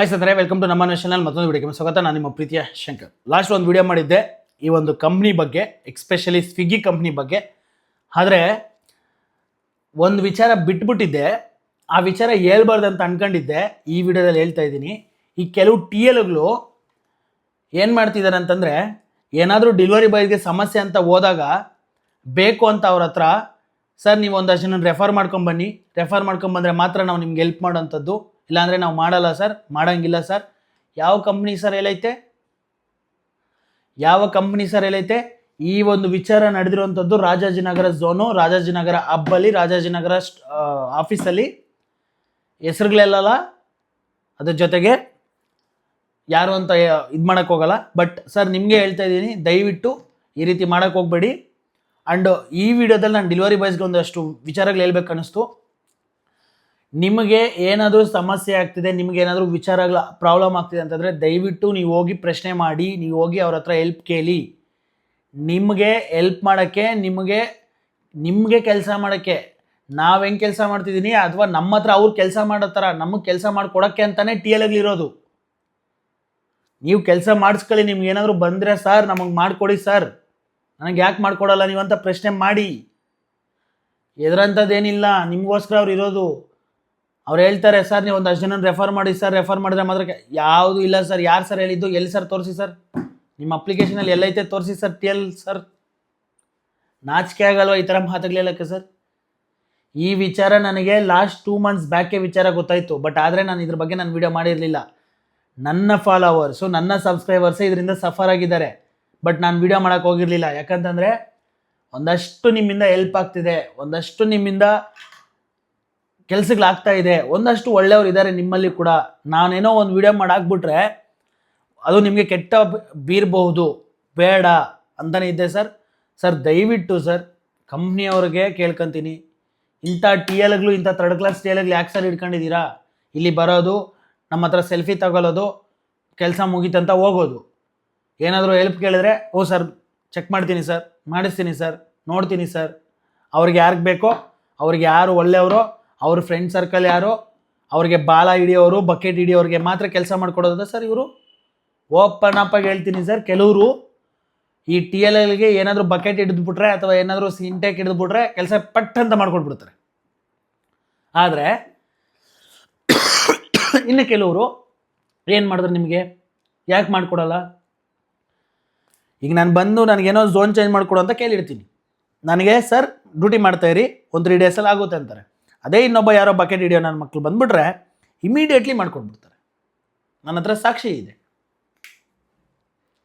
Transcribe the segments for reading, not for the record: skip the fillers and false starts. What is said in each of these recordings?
Hi ಸ್ನೇಹಿತರೆ, welcome to ನಮ್ಮ channel. ಮತ್ತೊಂದು ವಿಡಿಯೋಗೆ ಸ್ವಾಗತ. ನಾನು ನಿಮ್ಮ ಪ್ರೀತಿಯ ಶಂಕರ್. ಲಾಸ್ಟ್ ಒಂದು ವಿಡಿಯೋ ಮಾಡಿದ್ದೆ ಈ ಒಂದು ಕಂಪ್ನಿ ಬಗ್ಗೆ, ಎಕ್ಸ್ಪೆಷಲಿ ಸ್ವಿಗ್ಗಿ ಕಂಪ್ನಿ ಬಗ್ಗೆ. ಆದರೆ ಒಂದು ವಿಚಾರ ಬಿಟ್ಬಿಟ್ಟಿದ್ದೆ, ಆ ವಿಚಾರ ಹೇಳ್ಬಾರ್ದು ಅಂತ ಅನ್ಕೊಂಡಿದ್ದೆ. ಈ ವಿಡಿಯೋದಲ್ಲಿ ಹೇಳ್ತಾ ಇದ್ದೀನಿ. ಈ ಕೆಲವು ಟಿ ಎಲ್ಗಳು ಏನು ಮಾಡ್ತಿದ್ದಾರೆ ಅಂತಂದರೆ, ಏನಾದರೂ ಡೆಲಿವರಿ ಬಾಯ್ಗೆ ಸಮಸ್ಯೆ ಅಂತ ಹೋದಾಗ ಬೇಕು ಅಂತ ಅವ್ರ ಹತ್ರ, ಸರ್ ನೀವು ಒಂದಷ್ಟು ಜನ ರೆಫರ್ ಮಾಡ್ಕೊಂಬನ್ನಿ, ರೆಫರ್ ಮಾಡ್ಕೊಂಬಂದರೆ ಮಾತ್ರ ನಾವು ನಿಮ್ಗೆ ಹೆಲ್ಪ್ ಮಾಡೋಂಥದ್ದು, ಇಲ್ಲಾಂದರೆ ನಾವು ಮಾಡಲ್ಲ ಸರ್, ಮಾಡೋಂಗಿಲ್ಲ ಸರ್. ಯಾವ ಕಂಪ್ನಿ ಸರ್ ಹೇಳೈತೆ? ಯಾವ ಕಂಪ್ನಿ ಸರ್ ಹೇಳೈತೆ? ಈ ಒಂದು ವಿಚಾರ ನಡೆದಿರುವಂಥದ್ದು ರಾಜಾಜಿನಗರ ಝೋನು, ರಾಜಾಜಿನಗರ ಹಬ್ಬಲ್ಲಿ, ರಾಜಾಜಿನಗರ ಆಫೀಸಲ್ಲಿ. ಹೆಸರುಗಳೆಲ್ಲ ಅದ್ರ ಜೊತೆಗೆ ಯಾರು ಅಂತ ಇದು ಮಾಡೋಕ್ಕೆ ಹೋಗಲ್ಲ. ಬಟ್ ಸರ್ ನಿಮಗೆ ಹೇಳ್ತಾ ಇದ್ದೀನಿ, ದಯವಿಟ್ಟು ಈ ರೀತಿ ಮಾಡೋಕ್ಕೆ ಹೋಗಬೇಡಿ. ಆ್ಯಂಡ್ ಈ ವಿಡಿಯೋದಲ್ಲಿ ನಾನು ಡೆಲಿವರಿ ಬಾಯ್ಸ್ಗೆ ಒಂದಷ್ಟು ವಿಚಾರಗಳು ಹೇಳ್ಬೇಕು ಅನ್ನಿಸ್ತು. ನಿಮಗೆ ಏನಾದರೂ ಸಮಸ್ಯೆ ಆಗ್ತಿದೆ, ನಿಮಗೆ ಏನಾದರೂ ವಿಚಾರಗಳ ಪ್ರಾಬ್ಲಮ್ ಆಗ್ತಿದೆ ಅಂತಂದರೆ ದಯವಿಟ್ಟು ನೀವು ಹೋಗಿ ಪ್ರಶ್ನೆ ಮಾಡಿ, ನೀವು ಹೋಗಿ ಅವ್ರ ಹತ್ರ ಹೆಲ್ಪ್ ಕೇಳಿ. ನಿಮಗೆ ಹೆಲ್ಪ್ ಮಾಡೋಕ್ಕೆ, ನಿಮಗೆ ಕೆಲಸ ಮಾಡೋಕ್ಕೆ, ನಾವು ಹೆಂಗೆ ಕೆಲಸ ಮಾಡ್ತಿದ್ದೀನಿ ಅಥವಾ ನಮ್ಮ ಹತ್ರ ಅವ್ರು ಕೆಲಸ ಮಾಡೋ ಥರ ನಮಗೆ ಕೆಲಸ ಮಾಡಿಕೊಡೋಕ್ಕೆ ಅಂತಲೇ ಟಿ ಎಲ್ಗಳಿರೋದು. ನೀವು ಕೆಲಸ ಮಾಡಿಸ್ಕೊಳ್ಳಿ. ನಿಮ್ಗೆ ಏನಾದರೂ ಬಂದರೆ ಸರ್ ನಮಗೆ ಮಾಡಿಕೊಡಿ ಸರ್, ನನಗೆ ಯಾಕೆ ಮಾಡಿಕೊಡಲ್ಲ ನೀವು ಅಂತ ಪ್ರಶ್ನೆ ಮಾಡಿ. ಎದುರಂಥದ್ದೇನಿಲ್ಲ, ನಿಮಗೋಸ್ಕರ ಅವ್ರು ಇರೋದು. ಅವ್ರು ಹೇಳ್ತಾರೆ ಸರ್ ನೀವು ಒಂದಷ್ಟು ಜನ ರೆಫರ್ ಮಾಡಿ ಸರ್, ರೆಫರ್ ಮಾಡಿದ್ರೆ ಮಾತ್ರ. ಯಾವುದು ಇಲ್ಲ ಸರ್. ಯಾರು ಸರ್ ಹೇಳಿದ್ದು? ಎಲ್ಲಿ ಸರ್ ತೋರಿಸಿ ಸರ್, ನಿಮ್ಮ ಅಪ್ಲಿಕೇಶನಲ್ಲಿ ಎಲ್ಲೈತೆ ತೋರಿಸಿ ಸರ್. ಟಿ ಎಲ್ ಸರ್, ನಾಚಿಕೆ ಆಗಲ್ವ ಈ ಥರ ಮಾತುಗಳೇಳಕ್ಕೆ ಸರ್? ಈ ವಿಚಾರ ನನಗೆ ಲಾಸ್ಟ್ 2 months ಬ್ಯಾಕೆ ವಿಚಾರ ಗೊತ್ತಾಯಿತು. ಬಟ್ ಆದರೆ ನಾನು ಇದ್ರ ಬಗ್ಗೆ ನಾನು ವಿಡಿಯೋ ಮಾಡಿರಲಿಲ್ಲ. ನನ್ನ ಫಾಲೋವರ್ಸು, ನನ್ನ ಸಬ್ಸ್ಕ್ರೈಬರ್ಸೇ ಇದರಿಂದ ಸಫರ್ ಆಗಿದ್ದಾರೆ. ಬಟ್ ನಾನು ವಿಡಿಯೋ ಮಾಡೋಕ್ಕೆ ಹೋಗಿರಲಿಲ್ಲ. ಯಾಕಂತಂದರೆ ಒಂದಷ್ಟು ನಿಮ್ಮಿಂದ ಹೆಲ್ಪ್ ಆಗ್ತಿದೆ, ಒಂದಷ್ಟು ನಿಮ್ಮಿಂದ ಕೆಲಸಗಳಾಗ್ತಾ ಇದೆ, ಒಂದಷ್ಟು ಒಳ್ಳೆಯವರು ಇದ್ದಾರೆ ನಿಮ್ಮಲ್ಲಿ ಕೂಡ. ನಾನೇನೋ ಒಂದು ವಿಡಿಯೋ ಮಾಡಾಕ್ಬಿಟ್ರೆ ಅದು ನಿಮಗೆ ಕೆಟ್ಟ ಬೀರಬಹುದು, ಬೇಡ ಅಂತಲೇ ಇದ್ದೆ ಸರ್. ಸರ್ ದಯವಿಟ್ಟು ಸರ್, ಕಂಪ್ನಿಯವ್ರಿಗೆ ಕೇಳ್ಕೊತೀನಿ, ಇಂಥ ಟಿ ಎಲ್ಗಳು, ಇಂಥ ಥರ್ಡ್ ಕ್ಲಾಸ್ ಟಿ ಎಲ್ಗಳು ಯಾಕೆ ಸರ್ ಇಟ್ಕೊಂಡಿದ್ದೀರಾ? ಇಲ್ಲಿ ಬರೋದು, ನಮ್ಮ ಹತ್ರ ಸೆಲ್ಫಿ ತಗೊಳ್ಳೋದು, ಕೆಲಸ ಮುಗೀತಂತ ಹೋಗೋದು. ಏನಾದರೂ ಹೆಲ್ಪ್ ಕೇಳಿದ್ರೆ, ಓ ಸರ್ ಚೆಕ್ ಮಾಡ್ತೀನಿ ಸರ್, ಮಾಡಿಸ್ತೀನಿ ಸರ್, ನೋಡ್ತೀನಿ ಸರ್. ಅವ್ರಿಗೆ ಯಾರಿಗೆ ಬೇಕೋ, ಅವ್ರಿಗೆ ಯಾರು ಒಳ್ಳೆಯವರು, ಅವ್ರ ಫ್ರೆಂಡ್ ಸರ್ಕಲ್ ಯಾರು, ಅವ್ರಿಗೆ ಬಾಲ ಹಿಡಿಯೋರು, ಬಕೆಟ್ ಹಿಡಿಯೋರಿಗೆ ಮಾತ್ರ ಕೆಲಸ ಮಾಡಿಕೊಡೋದ ಸರ್ ಇವರು? ಓಪನ್ ಅಪ್ಪಾಗಿ ಹೇಳ್ತೀನಿ ಸರ್, ಕೆಲವರು ಈ ಟಿ ಎಲ್ ಎಲ್ಗೆ ಏನಾದರೂ ಬಕೆಟ್ ಹಿಡಿದ್ಬಿಟ್ರೆ ಅಥವಾ ಏನಾದರೂ ಸಿಂಟೆಕ್ ಹಿಡಿದ್ಬಿಟ್ರೆ ಕೆಲಸ ಪಟ್ ಅಂತ ಮಾಡ್ಕೊಟ್ಬಿಡ್ತಾರೆ. ಆದರೆ ಇನ್ನು ಕೆಲವರು ಏನು ಮಾಡಿದ್ರೆ ನಿಮಗೆ ಯಾಕೆ ಮಾಡಿಕೊಡಲ್ಲ? ಈಗ ನಾನು ಬಂದು ನನಗೇನೋ ಝೋನ್ ಚೇಂಜ್ ಮಾಡಿಕೊಡು ಅಂತ ಕೇಳಿರ್ತೀನಿ. ನನಗೆ ಸರ್ ಡ್ಯೂಟಿ ಮಾಡ್ತಾಯಿರಿ, ಒಂದು 3 days ಆಗುತ್ತೆ ಅಂತಾರೆ. ಅದೇ ಇನ್ನೊಬ್ಬ ಯಾರೋ ಬಕೆಟ್ ಹಿಡಿಯೋ ನನ್ನ ಮಕ್ಕಳು ಬಂದುಬಿಟ್ರೆ ಇಮಿಡಿಯೇಟ್ಲಿ ಮಾಡ್ಕೊಟ್ಬಿಡ್ತಾರೆ. ನನ್ನ ಹತ್ರ ಸಾಕ್ಷಿ ಇದೆ,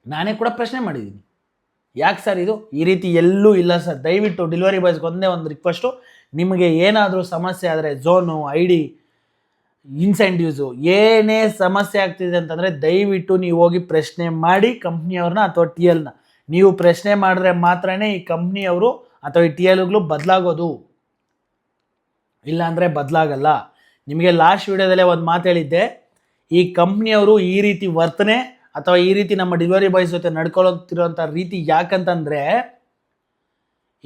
ನಾನೇ ಕೂಡ ಪ್ರಶ್ನೆ ಮಾಡಿದ್ದೀನಿ. ಯಾಕೆ ಸರ್ ಇದು ಈ ರೀತಿ? ಎಲ್ಲೂ ಇಲ್ಲ ಸರ್. ದಯವಿಟ್ಟು ಡೆಲಿವರಿ ಬಾಯ್ಸ್ಗೆ ಒಂದೇ ಒಂದು ರಿಕ್ವೆಸ್ಟು, ನಿಮಗೆ ಏನಾದರೂ ಸಮಸ್ಯೆ ಆದರೆ ಝೋನು, ID, ಇನ್ಸೆಂಟಿವ್ಸು ಏನೇ ಸಮಸ್ಯೆ ಆಗ್ತಿದೆ ಅಂತಂದರೆ ದಯವಿಟ್ಟು ನೀವು ಹೋಗಿ ಪ್ರಶ್ನೆ ಮಾಡಿ ಕಂಪ್ನಿಯವ್ರನ್ನ ಅಥವಾ ಟಿ ಎಲ್ನ. ನೀವು ಪ್ರಶ್ನೆ ಮಾಡಿದ್ರೆ ಮಾತ್ರ ಈ ಕಂಪ್ನಿಯವರು ಅಥವಾ ಈ ಟಿ ಎಲ್ಗಳು ಬದಲಾಗೋದು, ಇಲ್ಲಾಂದರೆ ಬದಲಾಗಲ್ಲ. ನಿಮಗೆ ಲಾಸ್ಟ್ ವಿಡಿಯೋದಲ್ಲೇ ಒಂದು ಮಾತು ಹೇಳಿದ್ದೆ, ಈ ಕಂಪ್ನಿಯವರು ಈ ರೀತಿ ವರ್ತನೆ ಅಥವಾ ಈ ರೀತಿ ನಮ್ಮ ಡೆಲಿವರಿ ಬಾಯ್ಸ್ ಜೊತೆ ನಡ್ಕೊಳ್ಳೋತಿರೋಂಥ ರೀತಿ ಯಾಕಂತಂದರೆ,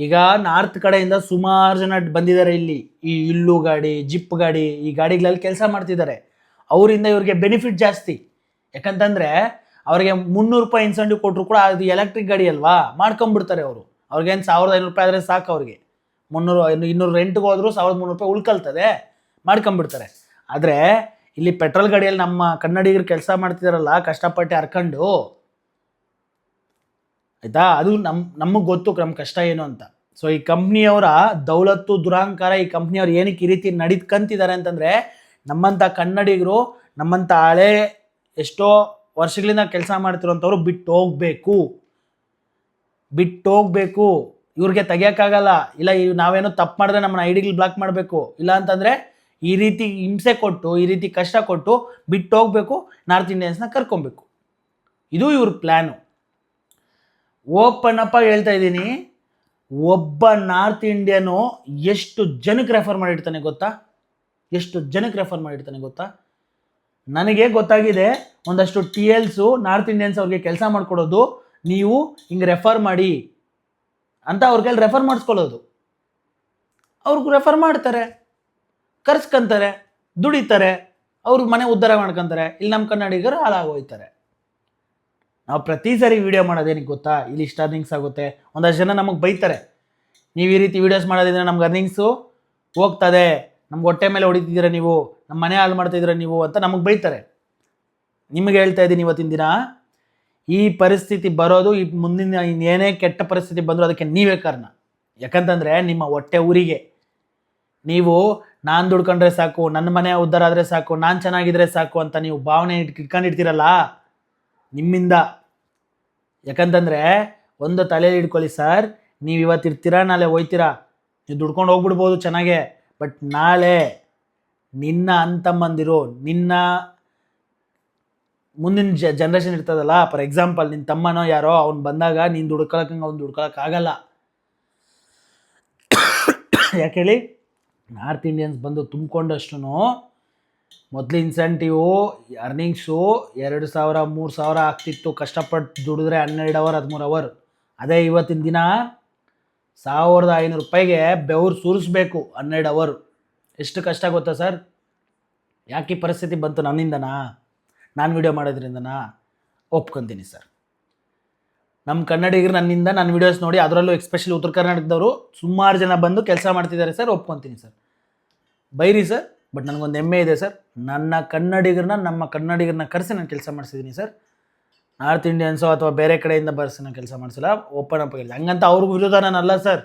ಈಗ ನಾರ್ತ್ ಕಡೆಯಿಂದ ಸುಮಾರು ಜನ ಬಂದಿದ್ದಾರೆ ಇಲ್ಲಿ. ಈ ಇಲ್ಲು ಗಾಡಿ, ಜಿಪ್ ಗಾಡಿ, ಈ ಗಾಡಿಗಳಲ್ಲಿ ಕೆಲಸ ಮಾಡ್ತಿದ್ದಾರೆ. ಅವರಿಂದ ಇವ್ರಿಗೆ ಬೆನಿಫಿಟ್ ಜಾಸ್ತಿ. ಯಾಕಂತಂದರೆ ಅವ್ರಿಗೆ 300 ರೂಪಾಯಿ ಇನ್ಸೆಂಟಿವ್ ಕೊಟ್ಟರು ಕೂಡ ಅದು ಎಲೆಕ್ಟ್ರಿಕ್ ಗಾಡಿ ಅಲ್ವಾ, ಮಾಡ್ಕೊಂಬಿಡ್ತಾರೆ ಅವರು. ಅವ್ರಿಗೇನು 1500 ರೂಪಾಯಿ ಆದರೆ ಸಾಕು, ಅವ್ರಿಗೆ 200 ರೆಂಟ್ಗೆ ಹೋದ್ರು 1300 ರೂಪಾಯಿ ಉಳ್ಕೊಳ್ತದೆ, ಮಾಡ್ಕೊಂಬಿಡ್ತಾರೆ. ಆದರೆ ಇಲ್ಲಿ ಪೆಟ್ರೋಲ್ ಗಾಡಿಯಲ್ಲಿ ನಮ್ಮ ಕನ್ನಡಿಗರು ಕೆಲಸ ಮಾಡ್ತಿದಾರಲ್ಲ, ಕಷ್ಟಪಟ್ಟು ಹರ್ಕೊಂಡು, ಆಯಿತಾ, ಅದು ನಮಗೆ ಗೊತ್ತು ನಮ್ಮ ಕಷ್ಟ ಏನು ಅಂತ. ಸೊ ಈ ಕಂಪ್ನಿಯವರ ದೌಲತ್ತು, ದುರಾಂಕಾರ, ಈ ಕಂಪ್ನಿಯವ್ರು ಏನಕ್ಕೆ ಈ ರೀತಿ ನಡೀತ್ಕಂತಿದ್ದಾರೆ ಅಂತಂದರೆ, ನಮ್ಮಂಥ ಕನ್ನಡಿಗರು, ನಮ್ಮಂಥ ಹಳೆ ಎಷ್ಟೋ ವರ್ಷಗಳಿಂದ ಕೆಲಸ ಮಾಡ್ತಿರೋಂಥವ್ರು ಬಿಟ್ಟು ಹೋಗಬೇಕು. ಇವ್ರಿಗೆ ತೆಗಿಯೋಕ್ಕಾಗಲ್ಲ. ಇಲ್ಲ ನಾವೇನೋ ತಪ್ಪು ಮಾಡಿದ್ರೆ ನಮ್ಮನ್ನ ಐಡಿಗಳು ಬ್ಲಾಕ್ ಮಾಡಬೇಕು, ಇಲ್ಲ ಅಂತಂದರೆ ಈ ರೀತಿ ಹಿಂಸೆ ಕೊಟ್ಟು, ಈ ರೀತಿ ಕಷ್ಟ ಕೊಟ್ಟು ಬಿಟ್ಟು ಹೋಗಬೇಕು, ನಾರ್ತ್ ಇಂಡಿಯನ್ಸ್ನ ಕರ್ಕೊಬೇಕು. ಇದು ಇವ್ರ ಪ್ಲ್ಯಾನು. ಓಪನ್ ಅಪ್ಪಾಗಿ ಹೇಳ್ತಾ ಇದ್ದೀನಿ, ಒಬ್ಬ ನಾರ್ತ್ ಇಂಡಿಯನು ಎಷ್ಟು ಜನಕ್ಕೆ ರೆಫರ್ ಮಾಡಿರ್ತಾನೆ ಗೊತ್ತಾ? ನನಗೆ ಗೊತ್ತಾಗಿದೆ, ಒಂದಷ್ಟು ಟಿ ಎಲ್ಸು ನಾರ್ತ್ ಇಂಡಿಯನ್ಸ್ ಅವ್ರಿಗೆ ಕೆಲಸ ಮಾಡಿಕೊಡೋದು, ನೀವು ಹಿಂಗೆ ರೆಫರ್ ಮಾಡಿ ಅಂತ ಅವ್ರ ಕೈಲಿ ರೆಫರ್ ಮಾಡಿಸ್ಕೊಳ್ಳೋದು. ಅವ್ರಿಗೂ ರೆಫರ್ ಮಾಡ್ತಾರೆ, ಕರ್ಸ್ಕೊಂತಾರೆ, ದುಡಿತಾರೆ, ಅವ್ರ ಮನೆ ಉದ್ಧಾರ ಮಾಡ್ಕೊತಾರೆ. ಇಲ್ಲಿ ನಮ್ಮ ಕನ್ನಡಿಗರು ಹಾಳಾಗೋಯ್ತಾರೆ. ನಾವು ಪ್ರತಿ ಸಾರಿ ವೀಡಿಯೋ ಮಾಡೋದೇನಿಗೆ ಗೊತ್ತಾ, ಇಲ್ಲಿ ಇಷ್ಟು ಅರ್ನಿಂಗ್ಸ್ ಆಗುತ್ತೆ. ಒಂದಷ್ಟು ಜನ ನಮಗೆ ಬೈತಾರೆ, ನೀವು ಈ ರೀತಿ ವೀಡಿಯೋಸ್ ಮಾಡೋದ್ರಿಂದ ನಮ್ಗೆ ಅರ್ನಿಂಗ್ಸು ಹೋಗ್ತದೆ, ನಮ್ಗೆ ಹೊಟ್ಟೆ ಮೇಲೆ ಹೊಡಿತಿದ್ದೀರ ನೀವು, ನಮ್ಮ ಮನೆ ಹಾಳು ಮಾಡ್ತಿದ್ದೀರ ನೀವು ಅಂತ ನಮಗೆ ಬೈತಾರೆ. ನಿಮಗೆ ಹೇಳ್ತಾ ಇದ್ದೀನಿ ಇವತ್ತಿನ ದಿನ, ಈ ಪರಿಸ್ಥಿತಿ ಬರೋದು, ಈ ಮುಂದಿನ ಏನೇ ಕೆಟ್ಟ ಪರಿಸ್ಥಿತಿ ಬಂದರೂ ಅದಕ್ಕೆ ನೀವೇ ಕಾರಣ. ಯಾಕಂತಂದರೆ ನಿಮ್ಮ ಹೊಟ್ಟೆ ಊರಿಗೆ ನೀವು ನಾನು ದುಡ್ಕೊಂಡ್ರೆ ಸಾಕು, ನನ್ನ ಮನೆ ಉದ್ಧಾರ ಆದರೆ ಸಾಕು, ನಾನು ಚೆನ್ನಾಗಿದ್ರೆ ಸಾಕು ಅಂತ ನೀವು ಭಾವನೆ ಇಟ್ಕೊಂಡಿರ್ತೀರಲ್ಲ, ನಿಮ್ಮಿಂದ. ಯಾಕಂತಂದರೆ ಒಂದು ತಲೆಯಲ್ಲಿ ಇಟ್ಕೊಳ್ಳಿ ಸರ್, ನೀವು ಇವತ್ತು ಇರ್ತೀರಾ, ನಾಳೆ ಹೋಯ್ತೀರಾ, ನೀವು ದುಡ್ಕೊಂಡು ಹೋಗ್ಬಿಡ್ಬೋದು ಚೆನ್ನಾಗೆ. ಬಟ್ ನಾಳೆ ನಿನ್ನ ಅಂತಮ್ಮಂದಿರು, ನಿನ್ನ ಮುಂದಿನ ಜನ್ರೇಷನ್ ಇರ್ತದಲ್ಲ, ಫಾರ್ ಎಕ್ಸಾಂಪಲ್ ನಿನ್ನ ತಮ್ಮನೋ ಯಾರೋ ಅವ್ನು ಬಂದಾಗ ನೀನು ದುಡ್ಕೊಳಕ್ಕಂಗೆ ಅವ್ನು ದುಡ್ಕೊಳಕ್ಕಾಗಲ್ಲ. ಯಾಕೆ ಹೇಳಿ, ನಾರ್ತ್ ಇಂಡಿಯನ್ಸ್ ಬಂದು ತುಂಬಿಕೊಂಡಷ್ಟು ಮೊದಲು ಇನ್ಸೆಂಟಿವು ಅರ್ನಿಂಗ್ಸು 2,000 3,000 ಆಗ್ತಿತ್ತು. ಕಷ್ಟಪಟ್ಟು ದುಡಿದ್ರೆ 12 ಅವರ್ 13 ಅವರ್. ಅದೇ ಇವತ್ತಿನ ದಿನ 1,500 ರೂಪಾಯಿಗೆ ಬೆವರು ಸುರಿಸ್ಬೇಕು 12 ಅವರ್. ಎಷ್ಟು ಕಷ್ಟ ಗೊತ್ತಾ ಸರ್? ಯಾಕೆ ಈ ಪರಿಸ್ಥಿತಿ ಬಂತು? ನನ್ನಿಂದನಾ? ನಾನು ವೀಡಿಯೋ ಮಾಡೋದ್ರಿಂದನಾ? ಒಪ್ಕೊತೀನಿ ಸರ್. ನಮ್ಮ ಕನ್ನಡಿಗರು ನನ್ನಿಂದ ನನ್ನ ವೀಡಿಯೋಸ್ ನೋಡಿ, ಅದರಲ್ಲೂ ಎಸ್ಪೆಷಲಿ ಉತ್ತರ ಕರ್ನಾಟಕದವರು ಸುಮಾರು ಜನ ಬಂದು ಕೆಲಸ ಮಾಡ್ತಿದ್ದಾರೆ ಸರ್. ಒಪ್ಕೊತೀನಿ ಸರ್, ಬೈರಿ ಸರ್. ಬಟ್ ನನಗೊಂದು ಹೆಮ್ಮೆ ಇದೆ ಸರ್, ನಮ್ಮ ಕನ್ನಡಿಗರನ್ನ ಕರೆಸಿ ನಾನು ಕೆಲಸ ಮಾಡಿಸಿದ್ದೀನಿ ಸರ್. ನಾರ್ತ್ ಇಂಡಿಯನ್ಸೋ ಅಥವಾ ಬೇರೆ ಕಡೆಯಿಂದ ಬರ್ಸಿ ನಾನು ಕೆಲಸ ಮಾಡಿಸಿಲ್ಲ. ಓಪನ್ ಅಪ್ ಆಗಿದೆ. ಹಂಗಂತ ಅವ್ರಿಗೆ ವಿರುದ್ಧ ನಾನಲ್ಲ ಸರ್,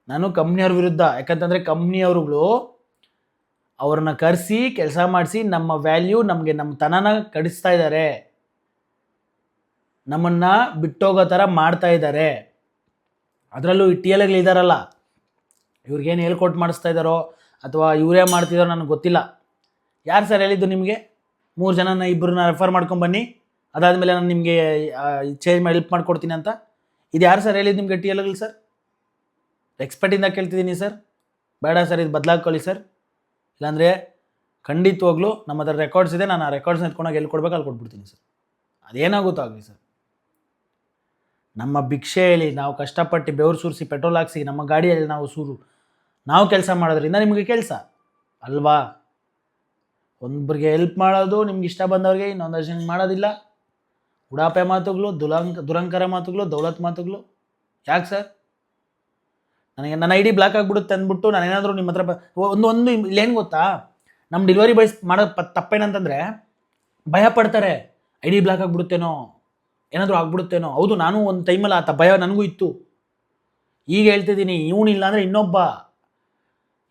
ನಾನು ಕಂಪ್ನಿಯವ್ರ ವಿರುದ್ಧ. ಯಾಕಂತಂದರೆ ಕಂಪ್ನಿಯವ್ರುಗಳು ಅವ್ರನ್ನ ಕರೆಸಿ ಕೆಲಸ ಮಾಡಿಸಿ ನಮ್ಮ ವ್ಯಾಲ್ಯೂ, ನಮಗೆ ನಮ್ಮ ತನನ ಕಡಿಸ್ತಾ ಇದ್ದಾರೆ, ನಮ್ಮನ್ನು ಬಿಟ್ಟೋಗೋ ಥರ ಮಾಡ್ತಾ ಇದ್ದಾರೆ. ಅದರಲ್ಲೂ ಈ TLಗಳಿದ್ದಾರಲ್ಲ, ಇವ್ರಿಗೇನು ಹೇಳ್ಕೊಟ್ಟು ಮಾಡಿಸ್ತಾ ಇದ್ದಾರೋ ಅಥವಾ ಇವರೇ ಮಾಡ್ತಿದ್ದಾರೋ ನನಗೆ ಗೊತ್ತಿಲ್ಲ. ಯಾರು ಸರ್ ಹೇಳಿದ್ದು ನಿಮಗೆ 3 ಜನನ 2 ರೆಫರ್ ಮಾಡ್ಕೊಂಬನ್ನಿ, ಅದಾದಮೇಲೆ ನಾನು ನಿಮಗೆ ಚೇಂಜ್ ಮಾಡಿ ಹೆಲ್ಪ್ ಮಾಡಿಕೊಡ್ತೀನಿ ಅಂತ? ಇದು ಯಾರು ಸರ್ ಹೇಳಿದ್ದು ನಿಮಗೆ TLಗಳು ಸರ್? ಎಕ್ಸ್ಪರ್ಟಿಂದ ಕೇಳ್ತಿದ್ದೀನಿ ಸರ್. ಬೇಡ ಸರ್, ಇದು ಬದಲಾಕೊಳ್ಳಿ ಸರ್. ಇಲ್ಲಾಂದರೆ ಖಂಡಿತವಾಗ್ಲೂ ನಮ್ಮ ಹತ್ರ ರೆಕಾರ್ಡ್ಸ್ ಇದೆ, ನಾನು ಆ ರೆಕಾರ್ಡ್ಸ್ನ ಎತ್ಕೊಂಡಾಗ ಎಲ್ಲಿ ಕೊಡ್ಬೇಕು ಅಲ್ಲಿ ಕೊಟ್ಬಿಡ್ತೀನಿ ಸರ್. ಅದೇನಾಗುತ್ತೋ ಆಗಲಿ ಸರ್. ನಮ್ಮ ಭಿಕ್ಷೆಯಲ್ಲಿ ನಾವು ಕಷ್ಟಪಟ್ಟು ಬೆವರು ಸುರಿಸಿ ಪೆಟ್ರೋಲ್ ಹಾಕ್ಸಿ ನಮ್ಮ ಗಾಡಿಯಲ್ಲಿ ನಾವು ಕೆಲಸ ಮಾಡೋದ್ರಿಂದ ನಿಮಗೆ ಕೆಲಸ ಅಲ್ವಾ? ಒಬ್ಬರಿಗೆ ಹೆಲ್ಪ್ ಮಾಡೋದು ನಿಮ್ಗೆ ಇಷ್ಟ ಬಂದವ್ರಿಗೆ, ಇನ್ನೊಂದಷ್ಟು ಜನ ಮಾಡೋದಿಲ್ಲ. ಉಡಾಪೆ ಮಾತುಗಳು, ದುರಂಕಾರ ಮಾತುಗಳು, ದೌಲತ್ ಮಾತುಗಳು. ಯಾಕೆ ಸರ್? ನನಗೆ ನನ್ನ ID ಬ್ಲಾಕ್ ಆಗಿಬಿಡುತ್ತೆ ಅಂದ್ಬಿಟ್ಟು ನಾನೇನಾದರೂ ನಿಮ್ಮ ಹತ್ರ ಒಂದು ಇಲ್ಲೇನು ಗೊತ್ತಾ, ನಮ್ಮ ಡೆಲಿವರಿ ಬಾಯ್ಸ್ ಮಾಡೋ ತಪ್ಪೇನಂತಂದರೆ ಭಯ ಪಡ್ತಾರೆ. ID ಬ್ಲಾಕ್ ಆಗಿಬಿಡುತ್ತೇನೋ, ಏನಾದರೂ ಆಗ್ಬಿಡುತ್ತೇನೋ. ಹೌದು, ನಾನು ಒಂದು ಟೈಮಲ್ಲಿ ಆ ಭಯ ನನಗೂ ಇತ್ತು. ಈಗ ಹೇಳ್ತಿದ್ದೀನಿ, ಇವನಿಲ್ಲ ಅಂದರೆ ಇನ್ನೊಬ್ಬ.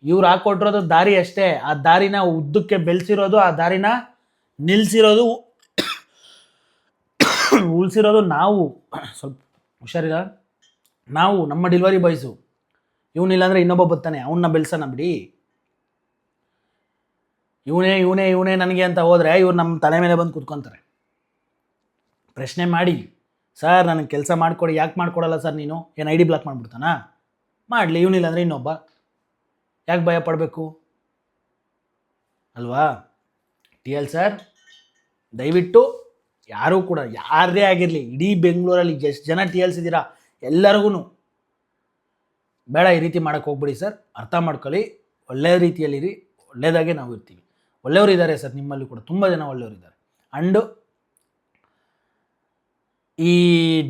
ಇವ್ರು ಹಾಕ್ಕೊಟ್ಟಿರೋದು ದಾರಿ ಅಷ್ಟೇ, ಆ ದಾರಿನ ಉದ್ದಕ್ಕೆ ಬೆಳೆಸಿರೋದು, ಆ ದಾರಿನ ನಿಲ್ಲಿಸಿರೋದು ಉಳಿಸಿರೋದು ನಾವು. ಸ್ವಲ್ಪ ಹುಷಾರಿಲ್ಲ, ನಾವು, ನಮ್ಮ ಡೆಲಿವರಿ ಬಾಯ್ಸು. ಇವನಿಲ್ಲ ಅಂದರೆ ಇನ್ನೊಬ್ಬ ಬರ್ತಾನೆ, ಅವನ್ನ ಬೆಳೆಸೋಣ ಬಿಡಿ. ಇವನೇ ನನಗೆ ಅಂತ ಹೋದರೆ ಇವ್ರು ನಮ್ಮ ತಲೆ ಮೇಲೆ ಬಂದು ಕೂತ್ಕೊತಾರೆ. ಪ್ರಶ್ನೆ ಮಾಡಿ, ಸರ್ ನನಗೆ ಕೆಲಸ ಮಾಡಿಕೊಡಿ. ಯಾಕೆ ಮಾಡಿಕೊಡಲ್ಲ ಸರ್ ನೀನು? ಏನು ID ಬ್ಲಾಕ್ ಮಾಡಿಬಿಡ್ತಾನಾ? ಮಾಡಲಿ, ಇವನಿಲ್ಲ ಅಂದರೆ ಇನ್ನೊಬ್ಬ. ಯಾಕೆ ಭಯ ಪಡಬೇಕು ಅಲ್ವಾ? TL ಸರ್, ದಯವಿಟ್ಟು ಯಾರೂ ಕೂಡ, ಯಾರದೇ ಆಗಿರಲಿ, ಇಡೀ ಬೆಂಗಳೂರಲ್ಲಿ ಎಷ್ಟು ಜನ TLs ಇದ್ದೀರಾ ಎಲ್ಲರಿಗೂ ಬೇಡ, ಈ ರೀತಿ ಮಾಡೋಕ್ಕೆ ಹೋಗ್ಬಿಡಿ ಸರ್. ಅರ್ಥ ಮಾಡ್ಕೊಳ್ಳಿ, ಒಳ್ಳೆಯ ರೀತಿಯಲ್ಲಿರಿ, ಒಳ್ಳೆಯದಾಗೆ ನಾವು ಇರ್ತೀವಿ. ಒಳ್ಳೆಯವರು ಇದ್ದಾರೆ ಸರ್, ನಿಮ್ಮಲ್ಲಿ ಕೂಡ ತುಂಬ ಜನ ಒಳ್ಳೆಯವರು ಇದ್ದಾರೆ. ಆ್ಯಂಡ್ ಈ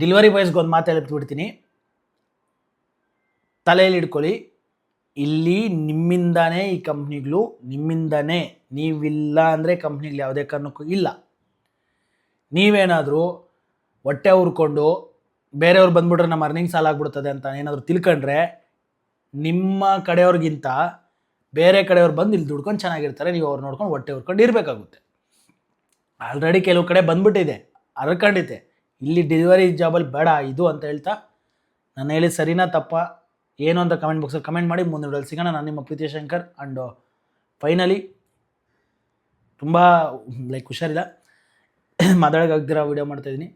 ಡೆಲಿವರಿ ಬಾಯ್ಸ್ಗೆ ಒಂದು ಮಾತು ಹೇಳ್ಬಿಡ್ತೀನಿ, ತಲೆಯಲ್ಲಿ ಇಟ್ಕೊಳ್ಳಿ, ಇಲ್ಲಿ ನಿಮ್ಮಿಂದಾನೇ ಈ ಕಂಪ್ನಿಗಳು, ನಿಮ್ಮಿಂದಾನೇ. ನೀವಿಲ್ಲ ಅಂದರೆ ಕಂಪ್ನಿಗಳು ಯಾವುದೇ ಕಾರಣಕ್ಕೂ ಇಲ್ಲ. ನೀವೇನಾದರೂ ಹೊಟ್ಟೆ ಹುರ್ಕೊಂಡು ಬೇರೆಯವ್ರು ಬಂದ್ಬಿಟ್ರೆ ನಮ್ಮ ಅರ್ನಿಂಗ್ಸ್ ಹಾಳಾಗ್ಬಿಡ್ತದೆ ಅಂತ ಏನಾದರೂ ತಿಳ್ಕೊಂಡ್ರೆ, ನಿಮ್ಮ ಕಡೆಯವ್ರಿಗಿಂತ ಬೇರೆ ಕಡೆಯವ್ರು ಬಂದು ಇಲ್ಲಿ ದುಡ್ಕೊಂಡು ಚೆನ್ನಾಗಿರ್ತಾರೆ. ನೀವು ಅವ್ರು ನೋಡ್ಕೊಂಡು ಹೊಟ್ಟೆ ಹುರ್ಕೊಂಡು ಇರಬೇಕಾಗುತ್ತೆ. ಆಲ್ರೆಡಿ ಕೆಲವು ಕಡೆ ಬಂದ್ಬಿಟ್ಟಿದೆ, ಹರ್ಕೊಂಡಿದೆ. ಇಲ್ಲಿ ಡೆಲಿವರಿ ಜಾಬಲ್ಲಿ ಬೇಡ ಇದು ಅಂತ ಹೇಳ್ತಾ, ನಾನು ಹೇಳಿದ ಸರಿನಾ ತಪ್ಪಾ ಏನು ಅಂತ ಕಮೆಂಟ್ ಬಾಕ್ಸಲ್ಲಿ ಕಮೆಂಟ್ ಮಾಡಿ. ಮುಂದೆ ವಿಡಿಯೋದಲ್ಲಿ ಸಿಗೋಣ. ನಾನು ನಿಮ್ಮ ಪ್ರೀತಿಯ ಶಂಕರ್. ಆ್ಯಂಡ್ ಫೈನಲಿ ತುಂಬ ಹುಷಾರಿಲ್ಲ, ಮಾತಾಡೋಕ್ಕಾಗ್ದಿರ ವೀಡಿಯೋ ಮಾಡ್ತಾಯಿದ್ದೀನಿ.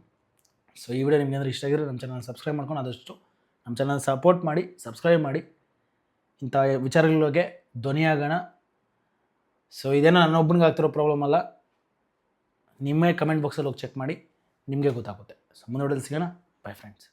ಸೊ ಈ ವಿಡಿಯೋ ನಿಮಗೆ ಅಂದರೆ ಇಷ್ಟ ಆಗಿರೋ ನಮ್ಮ ಚಾನಲ್ ಸಬ್ಸ್ಕ್ರೈಬ್ ಮಾಡ್ಕೊಂಡು ಆದಷ್ಟು ನಮ್ಮ ಚಾನಲ್ ಸಪೋರ್ಟ್ ಮಾಡಿ, ಸಬ್ಸ್ಕ್ರೈಬ್ ಮಾಡಿ. ಇಂಥ ವಿಚಾರಗಳಿಗೆ ಧ್ವನಿಯಾಗೋಣ. ಸೊ ಇದೇನೋ ನನ್ನೊಬ್ಬನಿಗೆ ಆಗ್ತಿರೋ ಪ್ರಾಬ್ಲಮ್ ಅಲ್ಲ, ನಿಮ್ಮೇ ಕಮೆಂಟ್ ಬಾಕ್ಸಲ್ಲಿ ಹೋಗಿ ಚೆಕ್ ಮಾಡಿ, ನಿಮಗೆ ಗೊತ್ತಾಗುತ್ತೆ. ಸೊ ಮುಂದೆ ವಿಡಿಯೋದಲ್ಲಿ ಸಿಗೋಣ. By friends.